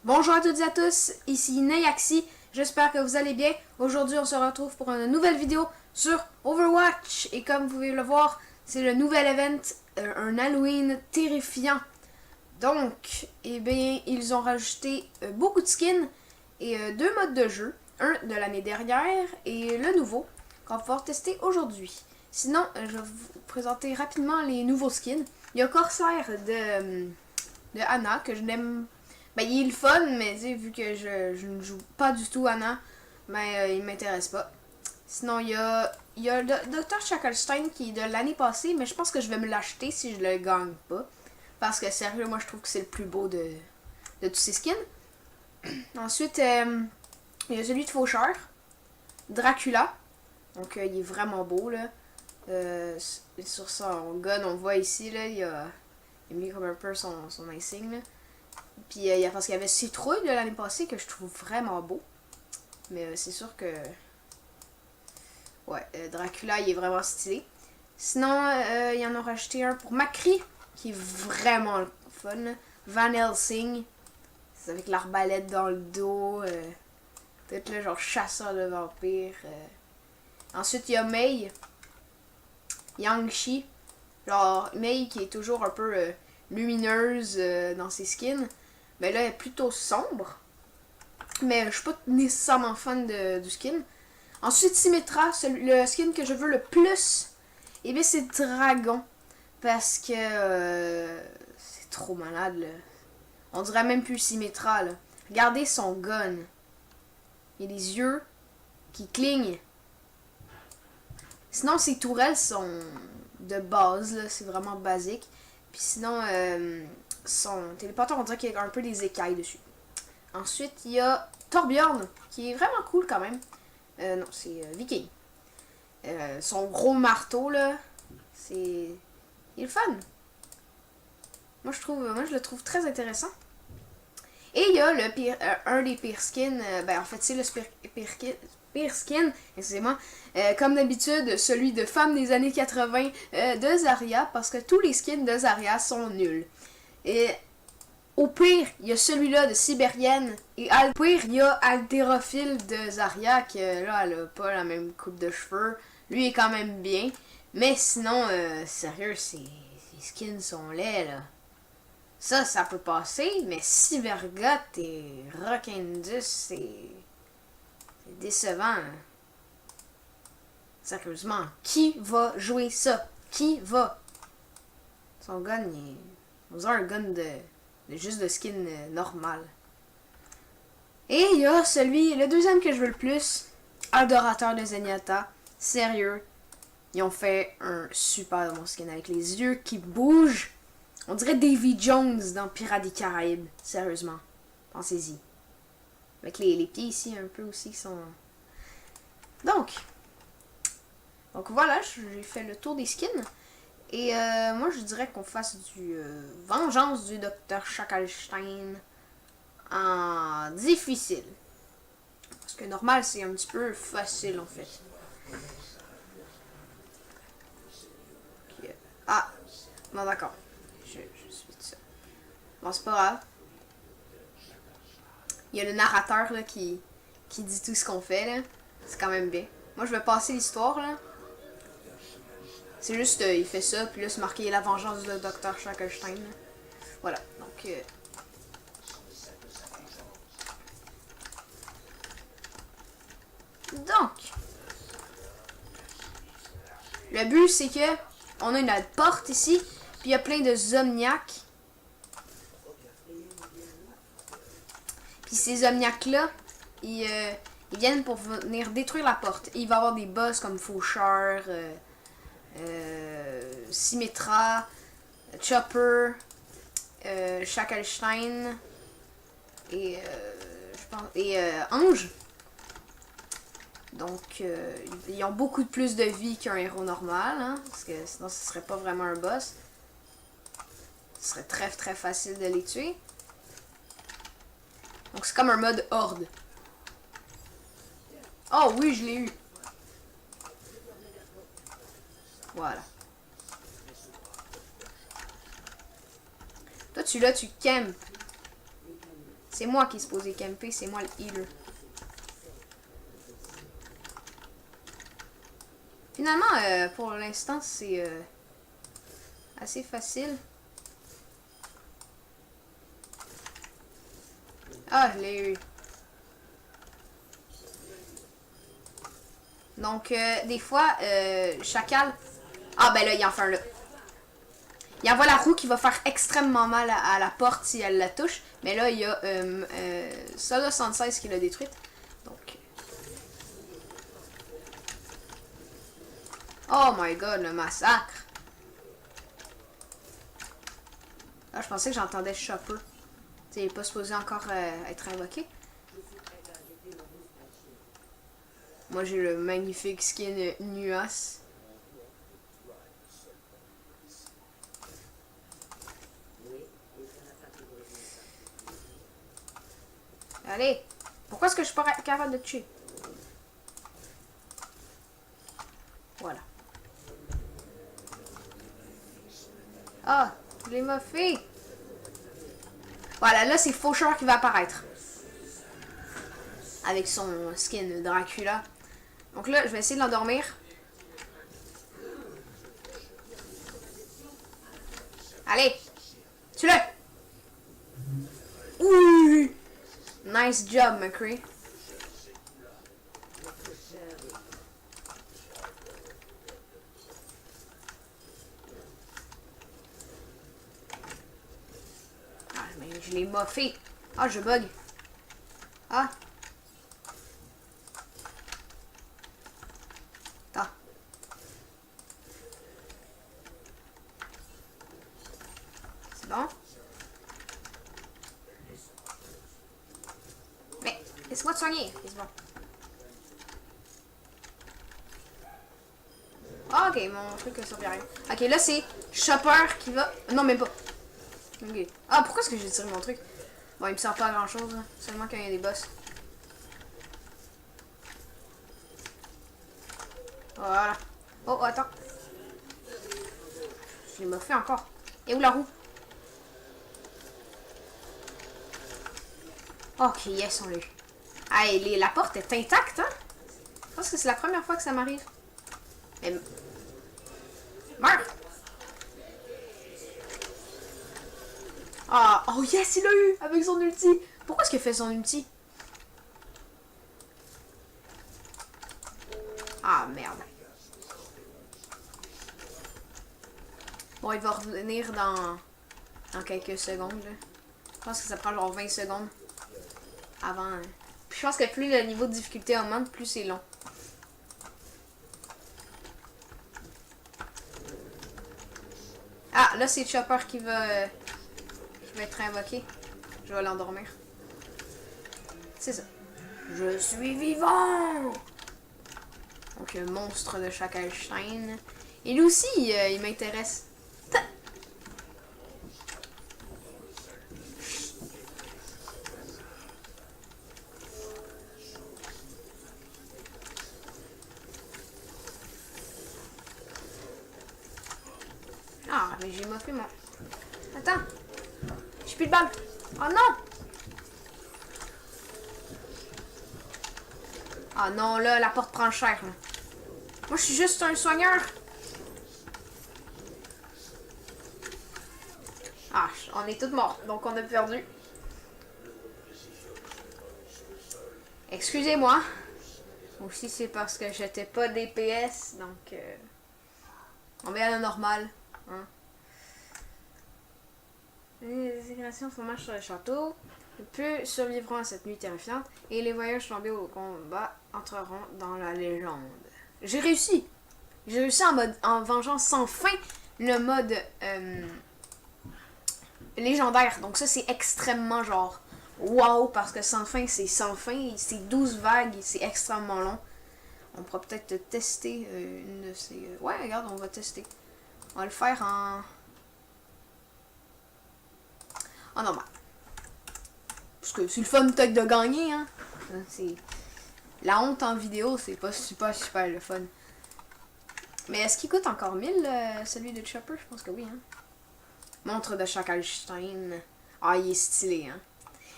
Bonjour à toutes et à tous, ici Nayaxi, j'espère que vous allez bien. Aujourd'hui on se retrouve pour une nouvelle vidéo sur Overwatch. Et comme vous pouvez le voir, c'est le nouvel event, un Halloween terrifiant. Donc, eh bien, ils ont rajouté beaucoup de skins et deux modes de jeu. Un de l'année dernière et le nouveau, qu'on va pouvoir tester aujourd'hui. Sinon, je vais vous présenter rapidement les nouveaux skins. Il y a Corsair de Ana, que je n'aime. Ben, il est le fun, mais vu que je ne joue pas du tout Ana, ben, il m'intéresse pas. Sinon, il y a Dr. Shacklestein qui est de l'année passée, mais je pense que je vais me l'acheter si je le gagne pas. Parce que sérieux, moi je trouve que c'est le plus beau de tous ces skins. Ensuite, il y a celui de Faucheur, Dracula. Donc, il est vraiment beau, là. Sur son gun, on voit ici, là, il a mis comme un peu son insigne, là. Puis parce qu'il y avait Citrouille de l'année passée que je trouve vraiment beau. Mais c'est sûr que. Ouais, Dracula il est vraiment stylé. Sinon, il y en a rajouté un pour Macri, qui est vraiment fun. Là. Van Helsing. C'est avec l'arbalète dans le dos. Peut-être là, genre chasseur de vampires. Ensuite, il y a Mei. Yang-Shi. Genre, Mei qui est toujours un peu lumineuse dans ses skins. Mais là, elle est plutôt sombre. Mais je suis pas nécessairement fan du skin. Ensuite, Symmetra, le skin que je veux le plus, et bien c'est Dragon. Parce que c'est trop malade, là. On dirait même plus Symmetra, là. Regardez son gun. Il y a des yeux qui clignent. Sinon, ses tourelles sont de base, là. C'est vraiment basique. Puis sinon, son téléporteur, on dirait qu'il y a un peu des écailles dessus. Ensuite, il y a Torbjorn, qui est vraiment cool quand même. Non, c'est Viking. Son gros marteau, là, c'est... Il est fun. Moi, je le trouve très intéressant. Et il y a le pire, un des pires skins, en fait, c'est le pire skin, excusez-moi, comme d'habitude, celui de femme des années 80 de Zarya, parce que tous les skins de Zarya sont nuls. Et au pire, il y a celui-là de Sibérienne. Et au pire, il y a Altérophile de Zarya, que là, elle a pas la même coupe de cheveux. Lui est quand même bien. Mais sinon, sérieux, ces skins sont laids, là. Ça peut passer, mais Cybergot et Rockindus, c'est décevant. Sérieusement, qui va jouer ça? Qui va? Son gun, on dirait un gun de juste de skin normal. Et il y a le deuxième que je veux le plus, Adorateur de Zenyatta. Sérieux, ils ont fait un super bon skin avec les yeux qui bougent. On dirait Davy Jones dans Pirates des Caraïbes. Sérieusement, pensez-y. Avec les pieds ici un peu aussi qui sont... Donc voilà, j'ai fait le tour des skins. Et moi, je dirais qu'on fasse du Vengeance du Dr. Shacklestein en difficile. Parce que normal, c'est un petit peu facile, en fait. Okay. Ah, bon, d'accord. Je suis de ça. Bon, c'est pas grave. Il y a le narrateur là, qui dit tout ce qu'on fait, là. C'est quand même bien. Moi, je vais passer l'histoire, là. C'est juste, il fait ça, puis là, c'est marqué la vengeance de Dr. Shacklestein. Voilà, donc... le but, c'est que on a une porte ici, puis il y a plein de zomniacs. Puis ces zomniacs-là, ils viennent pour venir détruire la porte. Et il va y avoir des boss comme Faucheur, Symmetra, Chopper, Shacklestein et Ange. Donc, ils ont beaucoup plus de vie qu'un héros normal, hein, parce que sinon ce serait pas vraiment un boss. Ce serait très très facile de les tuer. Donc c'est comme un mode horde. Oh oui, je l'ai eu. Voilà. Toi, tu campes. C'est moi qui est supposé camper, c'est moi le healer. Finalement, pour l'instant, c'est assez facile. Ah, je l'ai eu. Donc, des fois, Chacal... Ah, ben là, il en fait un là. Il envoie la roue qui va faire extrêmement mal à la porte si elle la touche. Mais là, il y a Soda 76 qui l'a détruite. Donc... Oh my god, le massacre. Ah, je pensais que j'entendais Chopper. Il n'est pas supposé encore être invoqué. Moi, j'ai le magnifique skin Nuas. Allez! Pourquoi est-ce que je suis pas capable de tuer? Voilà. Ah! Je l'ai moffé! Voilà, là, c'est Faucheur qui va apparaître. Avec son skin Dracula. Donc là, je vais essayer de l'endormir. Allez! Tue-le! Ouh! Nice job, McCree. Ah, mais je l'ai moffé. Ah, je bug. Ah. Ah. C'est bon? Mais, laisse-moi te soigner. C'est bon. Ah, ok, mon truc a servi à rien. Ok, là, c'est Chopper qui va... Non, même pas. Ok. Ah, pourquoi est-ce que j'ai tiré mon truc? Bon, il me sert pas à grand-chose, hein. Seulement quand il y a des boss. Voilà. Oh, attends. Je l'ai fait encore. Et où la roue? Ok, yes, on l'a eu. Ah, et la porte est intacte, hein? Je pense que c'est la première fois que ça m'arrive. Mais... Meurs! Ah, oh yes, il l'a eu avec son ulti. Pourquoi est-ce qu'il fait son ulti? Ah, merde. Bon, il va revenir dans quelques secondes. Là. Je pense que ça prend genre 20 secondes avant. Puis je pense que plus le niveau de difficulté augmente, plus c'est long. Ah, là c'est Chopper qui va être invoqué. Je vais l'endormir. C'est ça. Je suis vivant! Donc, le monstre de Chakalstein. Et lui aussi, il m'intéresse. Ah, mais j'ai moffé moi. Attends. J'ai plus de balles. Oh non! Ah non, là, la porte prend cher. Là. Moi, je suis juste un soigneur. Ah, on est tous morts, donc on a perdu. Excusez-moi. Aussi, c'est parce que j'étais pas DPS, donc... on met à la normale. Hein. Les désignations fromage sur le château. Peu survivront à cette nuit terrifiante et les voyages tombés au combat entreront dans la légende. J'ai réussi! J'ai réussi en vengeance sans fin le mode légendaire. Donc ça, c'est extrêmement genre wow, parce que sans fin, c'est 12 vagues, c'est extrêmement long. On pourra peut-être tester une de ces... Ouais, regarde, on va tester. On va le faire en normal. Parce que c'est le fun peut-être de gagner, hein. C'est... La honte en vidéo, c'est pas super le fun. Mais est-ce qu'il coûte encore 1000, celui de Chopper? Je pense que oui, hein. Montre de Chakalstein. Ah, il est stylé, hein.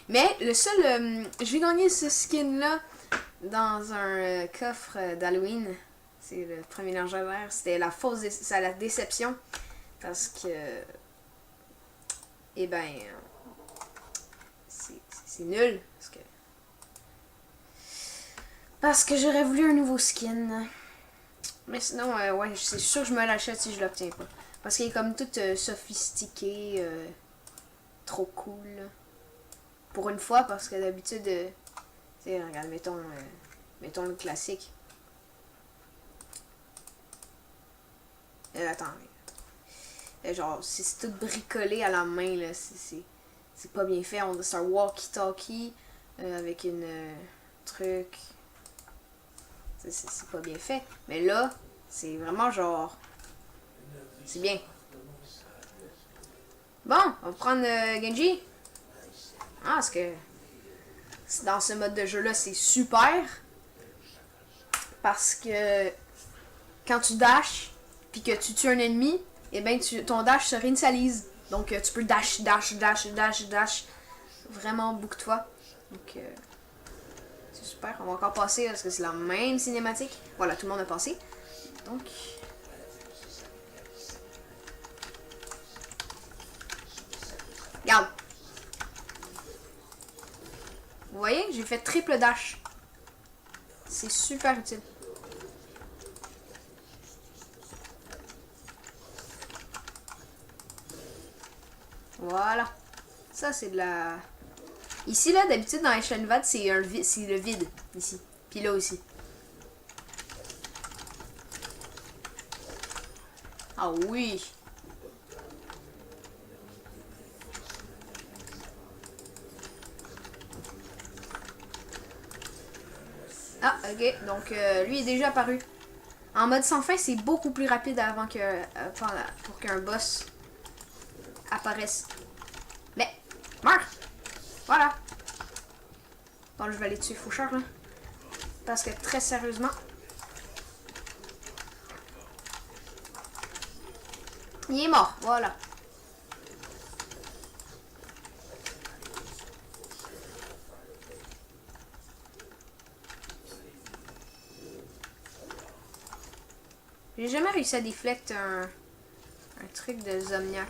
Mais le seul... j'ai gagné ce skin-là dans un coffre d'Halloween. C'est le premier légendaire. C'était la c'est la déception. Parce que... Eh ben... c'est nul. Parce que j'aurais voulu un nouveau skin. Mais sinon, ouais, c'est sûr que je me l'achète si je l'obtiens pas. Parce qu'il est comme tout sophistiqué. Trop cool. Pour une fois, parce que d'habitude... tu sais, regarde, mettons le classique. Attends. Genre, c'est tout bricolé à la main, là. C'est pas bien fait. C'est un walkie-talkie avec une truc. C'est pas bien fait. Mais là, c'est vraiment genre... C'est bien. Bon, on va prendre Genji. Ah, parce que dans ce mode de jeu-là, c'est super. Parce que quand tu dashes, puis que tu tues un ennemi, et ben ton dash se réinitialise. Donc tu peux dash. Vraiment beaucoup de fois. Donc c'est super. On va encore passer parce que c'est la même cinématique. Voilà, tout le monde a passé. Donc... Regarde. Vous voyez, j'ai fait triple dash. C'est super utile. Voilà. Ça, c'est de la... Ici, là, d'habitude, dans Eschenvad, c'est le vide. Ici. Puis là aussi. Ah oui. Ah, ok. Donc, lui est déjà apparu. En mode sans fin, c'est beaucoup plus rapide avant que pour qu'un boss apparaisse. Mais, meurs! Voilà. Bon, je vais aller tuer Faucheur, là. Parce que, très sérieusement... Il est mort, voilà. J'ai jamais réussi à déflecter un truc de Zomniac.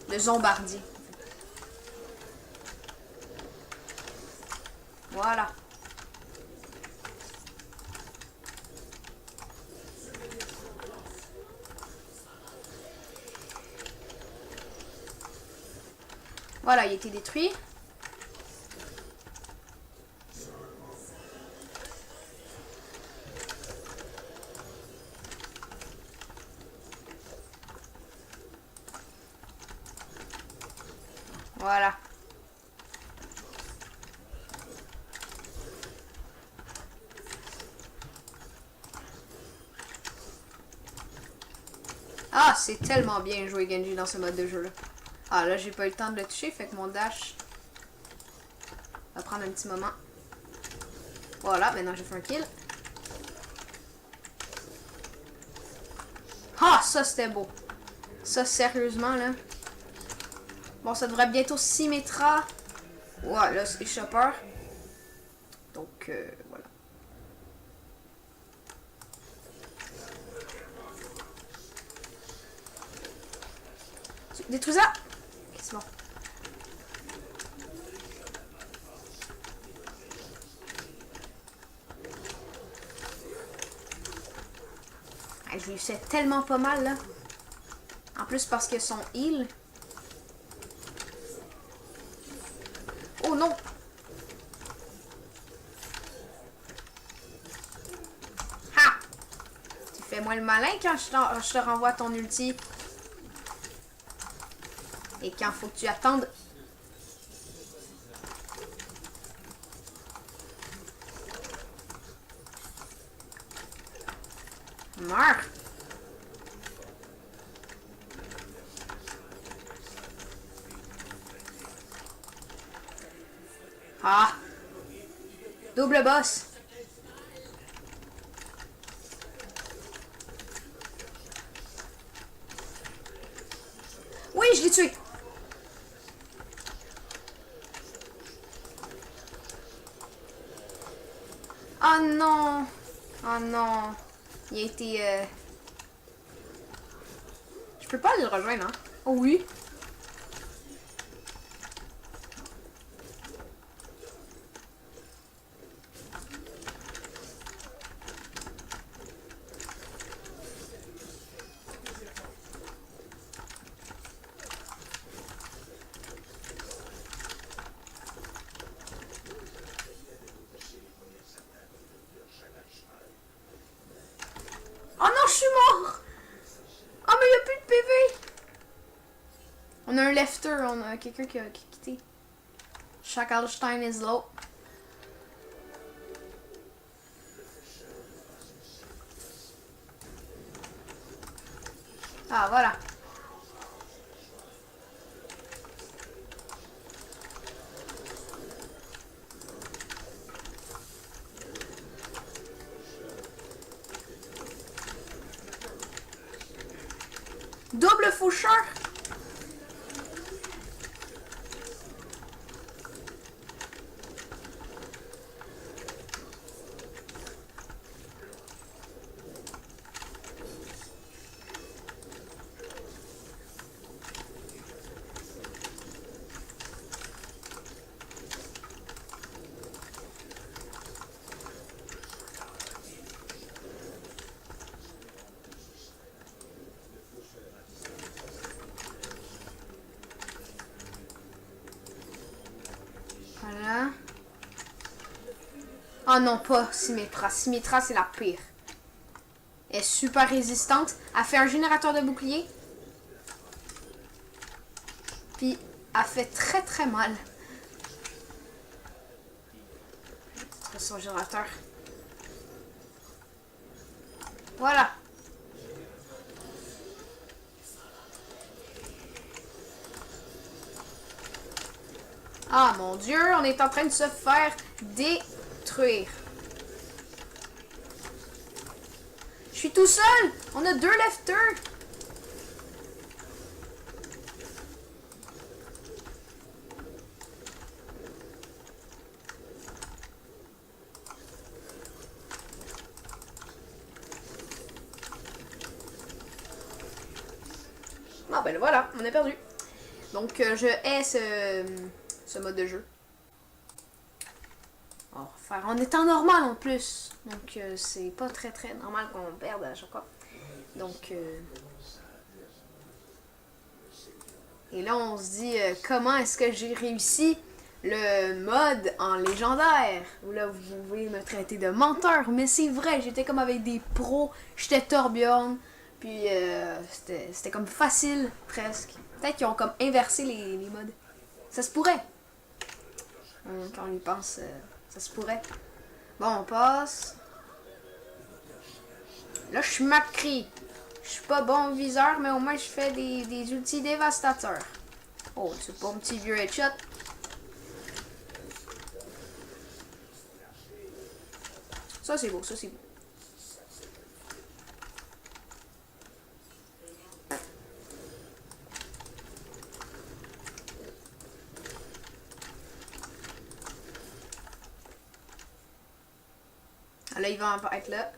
De Zombardier. Voilà. Voilà, il a été détruit. Voilà. Ah, c'est tellement bien joué Genji dans ce mode de jeu là. Ah là, j'ai pas eu le temps de le toucher, fait que mon dash va prendre un petit moment. Voilà, maintenant j'ai fait un kill. Ah, ça c'était beau. Ça, sérieusement là. Bon, ça devrait bientôt Symmetra. Ouais, là c'est Chopper. Donc, voilà. Détruis ça! Ok, c'est bon. Ah, je lui fais tellement pas mal là. En plus parce que son heal. Oh non! Ha! Tu fais moins le malin quand je te renvoie ton ulti. Et quand faut que tu attendes. Meurs! Ah! Double boss! Oui, je l'ai tué! Oh non! Oh non! Il a été... Je peux pas le rejoindre, hein? Oh oui! Oh non, je suis mort! Oh, mais il n'y a plus de PV! On a un lefter, on a quelqu'un qui a quitté. Schackelstein is low. Ah, voilà. Double faucheur! Voilà. Oh non, pas Symmetra. Symmetra, c'est la pire. Elle est super résistante. Elle fait un générateur de bouclier. Puis, elle fait très très mal. C'est son générateur. Voilà. Ah mon Dieu, on est en train de se faire détruire. Je suis tout seul. On a 2 lefters. Ah ben voilà, on a perdu. Donc je hais ce mode de jeu. On va refaire en étant normal en plus. Donc c'est pas très très normal qu'on perde à chaque fois. Donc et là on se dit comment est-ce que j'ai réussi le mode en légendaire. Où là vous pouvez me traiter de menteur, mais c'est vrai, j'étais comme avec des pros, j'étais Torbjorn. Puis c'était comme facile presque. Peut-être qu'ils ont comme inversé les modes. Ça se pourrait. Quand on y pense, ça se pourrait. Bon, on passe. Là, je suis Macri. Je suis pas bon au viseur, mais au moins je fais des ultis dévastateurs. Oh, c'est pas un petit vieux headshot. Ça, c'est beau, ça, c'est beau. Là, il va être là.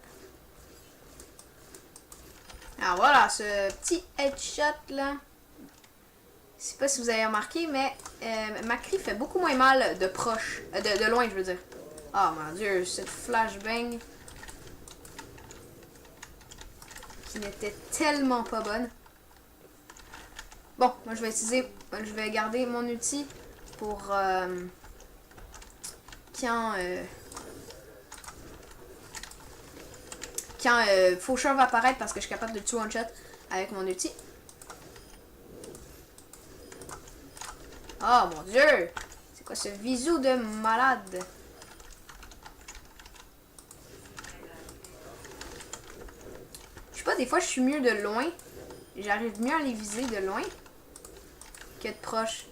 Alors voilà, ce petit headshot là. Je sais pas si vous avez remarqué, mais Macri fait beaucoup moins mal de proche. De loin, je veux dire. Oh mon dieu, cette flashbang. Qui n'était tellement pas bonne. Bon, moi je vais utiliser. Je vais garder mon outil pour quand Faucheur va apparaître parce que je suis capable de tuer one shot avec mon outil. Oh mon dieu! C'est quoi ce visou de malade? Je sais pas, des fois je suis mieux de loin. J'arrive mieux à les viser de loin que de proche.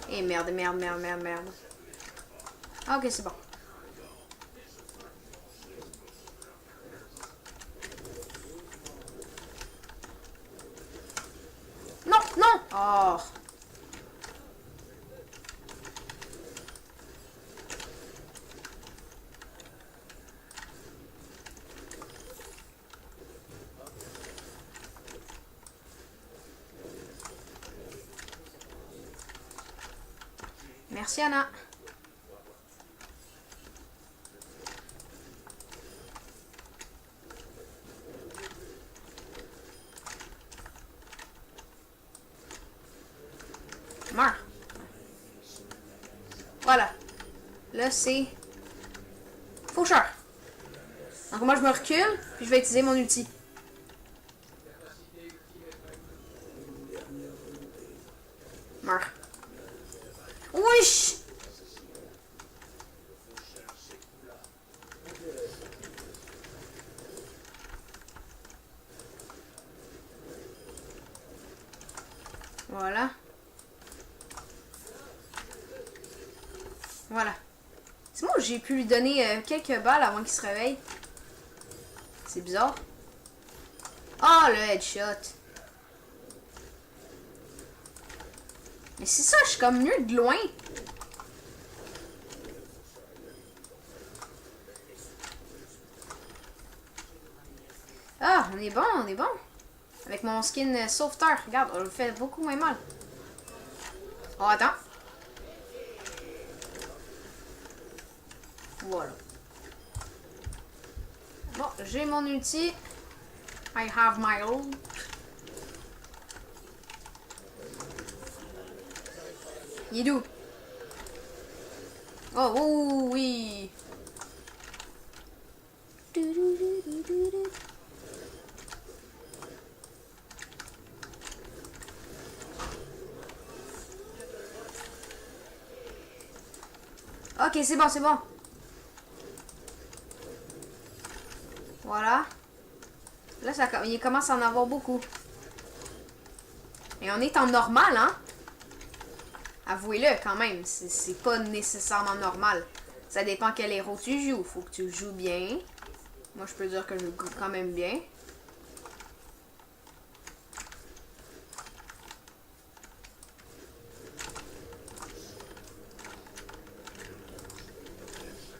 Et merde, merde, merde, merde, merde. Ah, ok, c'est bon. Non, non! Oh! Merci, Anna. Meurs. Voilà. Là, c'est faucheur. Donc moi, je me recule, puis je vais utiliser mon ulti. Meurs. Oui! Voilà. Voilà. C'est moi où j'ai pu lui donner quelques balles avant qu'il se réveille. C'est bizarre. Ah, le headshot. Mais c'est ça, je suis comme mieux de loin. Ah, on est bon, on est bon. Avec mon skin sauveteur. Regarde, on le fait beaucoup moins mal. Oh, attends. Voilà. Bon, j'ai mon ulti. I have my ult. Il est d'où? Oh, oh, oui. Ok, c'est bon, c'est bon. Voilà. Là, il commence à en avoir beaucoup. Et on est en normal, hein? Avouez-le, quand même. C'est pas nécessairement normal. Ça dépend quel héros tu joues. Faut que tu joues bien. Moi, je peux dire que je joue quand même bien.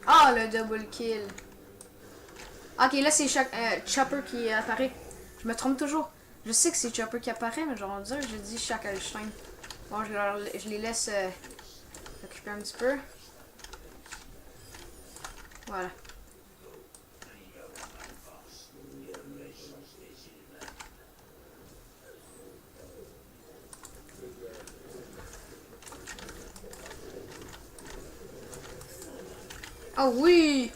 Ah, le double kill. Ok, là, c'est Chopper qui apparaît. Je me trompe toujours. Je sais que c'est Chopper qui apparaît, mais genre, on dirait que je dis Shacklestein. Bon, je les laisse occuper un petit peu. Voilà. Oh oui!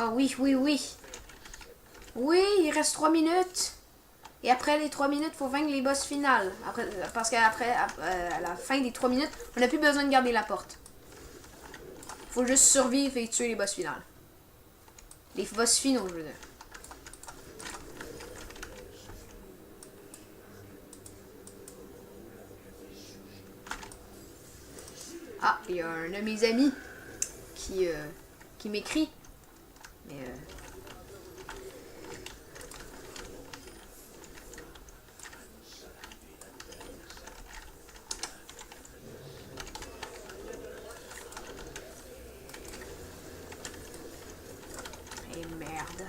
Ah oui, oui, oui. Oui, il reste 3 minutes. Et après les 3 minutes, il faut vaincre les boss finales. Parce qu'après, à la fin des 3 minutes, on n'a plus besoin de garder la porte. Faut juste survivre et tuer les boss finales. Les boss finaux, je veux dire. Ah, il y a un de mes amis qui m'écrit. Mais et merde.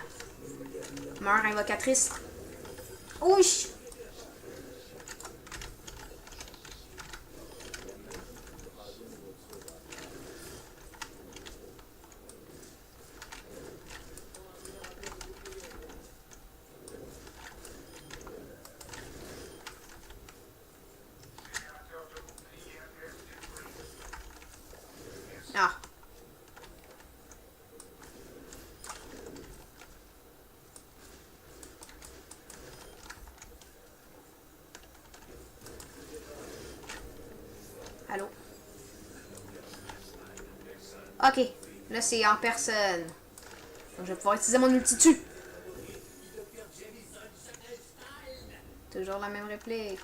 Meurs, invocatrice. Oui! Ah. Allô? Ok. Là, c'est en personne. Donc, je vais pouvoir utiliser mon ulti dessus. Toujours la même réplique.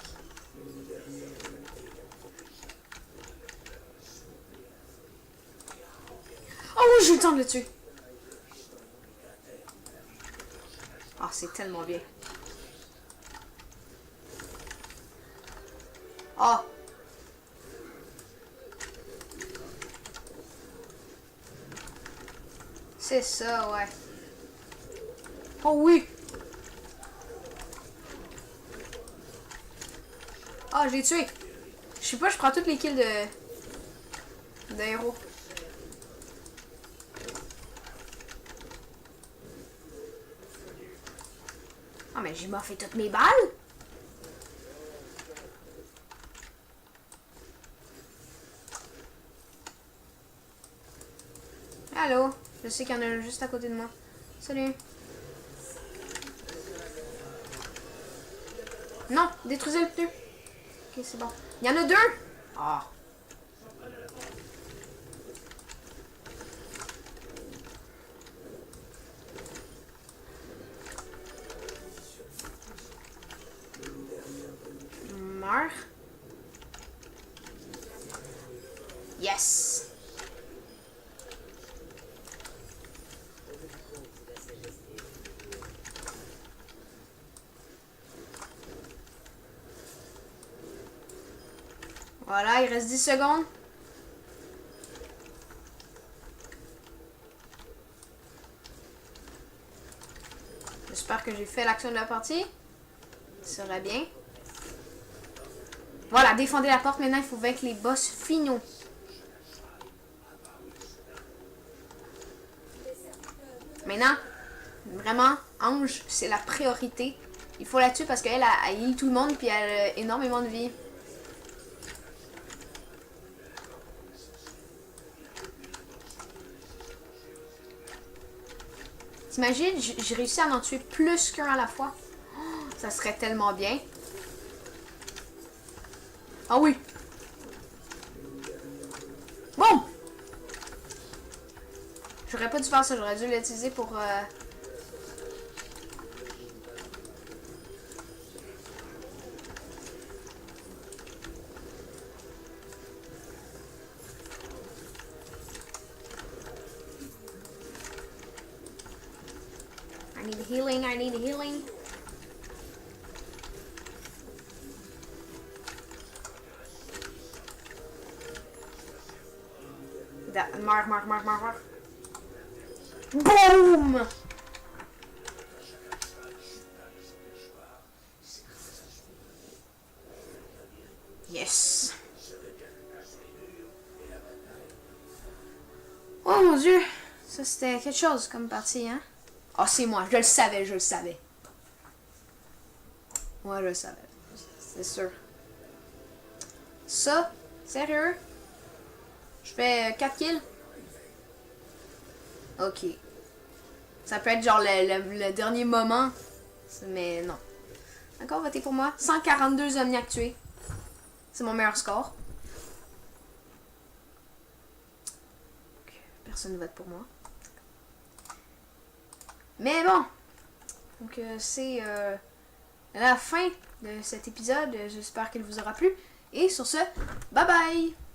Oh oui, j'ai eu le temps de le tuer. Ah, c'est tellement bien. Ah. C'est ça, ouais. Oh oui! Ah, je l'ai tué! Je sais pas, je prends toutes les kills de héros. Ah, mais j'ai fait toutes mes balles! Allô? Je sais qu'il y en a un juste à côté de moi. Salut! Non, détruisez le pneu. Ok, c'est bon. Il y en a deux! Ah. Meurs. Yes! Voilà, il reste 10 secondes. J'espère que j'ai fait l'action de la partie. Ça serait bien. Voilà, défendez la porte. Maintenant, il faut vaincre les boss finaux. Maintenant, vraiment, Ange, c'est la priorité. Il faut la tuer parce qu'elle a heal tout le monde puis elle a énormément de vie. T'imagines, j'ai réussi à en tuer plus qu'un à la fois. Oh, ça serait tellement bien. Ah oui. Bon. J'aurais pas dû faire ça, j'aurais dû l'utiliser pour... I need healing, I need healing. Meurs. Boom! Yes. Oh mon dieu. Ça c'était quelque chose comme partie, hein? Oh, c'est moi. Je le savais. Ouais, je le savais. C'est sûr. Ça, sérieux? Je fais 4 kills? Ok. Ça peut être genre le dernier moment. Mais non. D'accord, votez pour moi. 142 omniacs tués. C'est mon meilleur score. Personne ne vote pour moi. Mais bon. Donc c'est la fin de cet épisode. J'espère qu'il vous aura plu. Et sur ce, bye bye!